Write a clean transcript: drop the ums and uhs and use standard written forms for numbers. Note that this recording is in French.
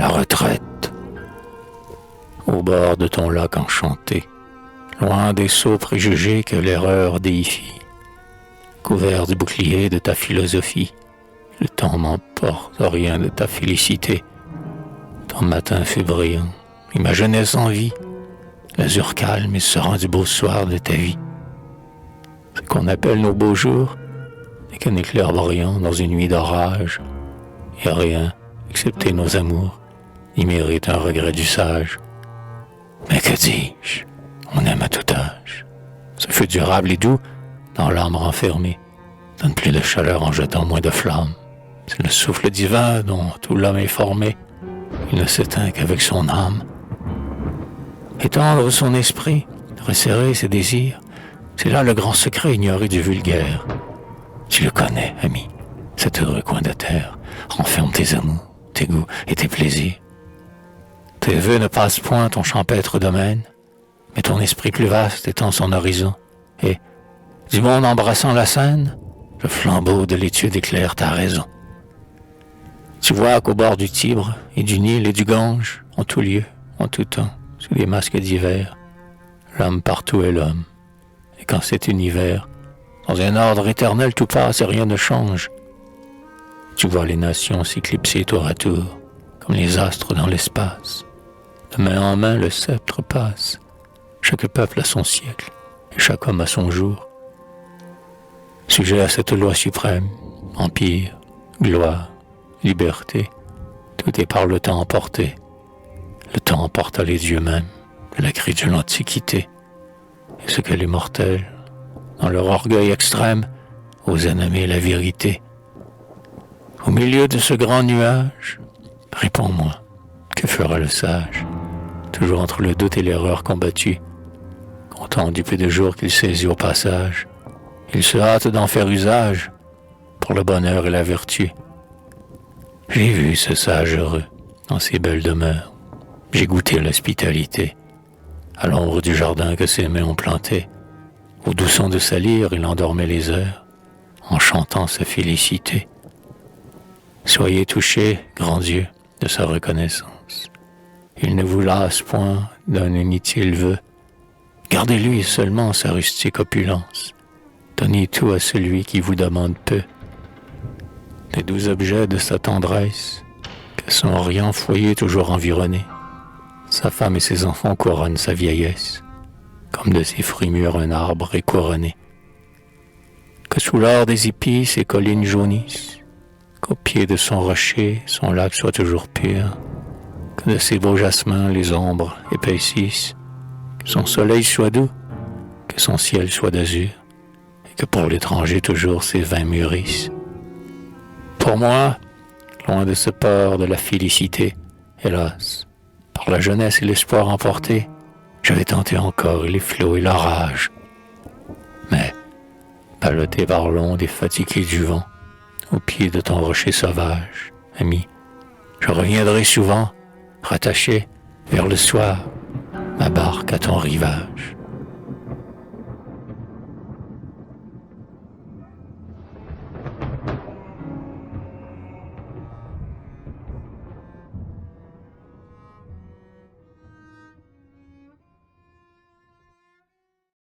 la retraite. Au bord de ton lac enchanté, loin des sots préjugés que l'erreur déifie, couvert du bouclier de ta philosophie, le temps m'emporte, rien de ta félicité. Ton matin fut brillant, et ma jeunesse en vie, l'azur calme et serein du beau soir de ta vie. Ce qu'on appelle nos beaux jours n'est qu'un éclair brillant dans une nuit d'orage, et rien, excepté nos amours, n'y mérite un regret du sage. Mais que dis-je, on aime à tout âge. Ce fut durable et doux dans l'âme renfermée, donne plus de chaleur en jetant moins de flammes. C'est le souffle divin dont tout l'homme est formé, il ne s'éteint qu'avec son âme. Étendre son esprit, resserrer ses désirs, c'est là le grand secret ignoré du vulgaire. Tu le connais, ami, cet heureux coin de terre renferme tes amours, tes goûts et tes plaisirs. Tes vœux ne passent point ton champêtre domaine, mais ton esprit plus vaste étend son horizon, et, du monde embrassant la Seine, le flambeau de l'étude éclaire ta raison. Tu vois qu'au bord du Tibre et du Nil et du Gange, en tout lieu, en tout temps, sous des masques d'hiver, l'homme partout est l'homme. Et quand cet univers, dans un ordre éternel tout passe et rien ne change, tu vois les nations s'éclipser tour à tour, comme les astres dans l'espace. De main en main le sceptre passe, chaque peuple a son siècle, et chaque homme a son jour. Sujet à cette loi suprême, empire, gloire, liberté, tout est par le temps emporté. Le temps emporta les dieux mêmes, la crie de l'Antiquité, et ce que les mortels, dans leur orgueil extrême, osaient nommer la vérité. Au milieu de ce grand nuage, réponds-moi, que fera le sage, toujours entre le doute et l'erreur combattue, content du peu de jours qu'il saisit au passage, il se hâte d'en faire usage pour le bonheur et la vertu. J'ai vu ce sage heureux dans ses belles demeures, j'ai goûté l'hospitalité, à l'ombre du jardin que ses mains ont planté, au doux son de sa lyre il endormait les heures, en chantant sa félicité. Soyez touchés, grand Dieu, de sa reconnaissance. Il ne vous lasse point d'un inutile vœu. Gardez-lui seulement sa rustique opulence. Donnez tout à celui qui vous demande peu. Les doux objets de sa tendresse, que son riant foyer toujours environné, sa femme et ses enfants couronnent sa vieillesse, comme de ses fruits mûrs un arbre est couronné. Que sous l'or des épis ses collines jaunissent, qu'au pied de son rocher son lac soit toujours pur, que de ses beaux jasmins les ombres épaississent, que son soleil soit doux, que son ciel soit d'azur, et que pour l'étranger toujours ses vins mûrissent. Pour moi, loin de ce port de la félicité, hélas, par la jeunesse et l'espoir emporté, je vais tenter encore les flots et l'orage. Mais, ballotté par l'onde et fatigué du vent, au pied de ton rocher sauvage, ami, je reviendrai souvent, rattaché, vers le soir, ma barque à ton rivage.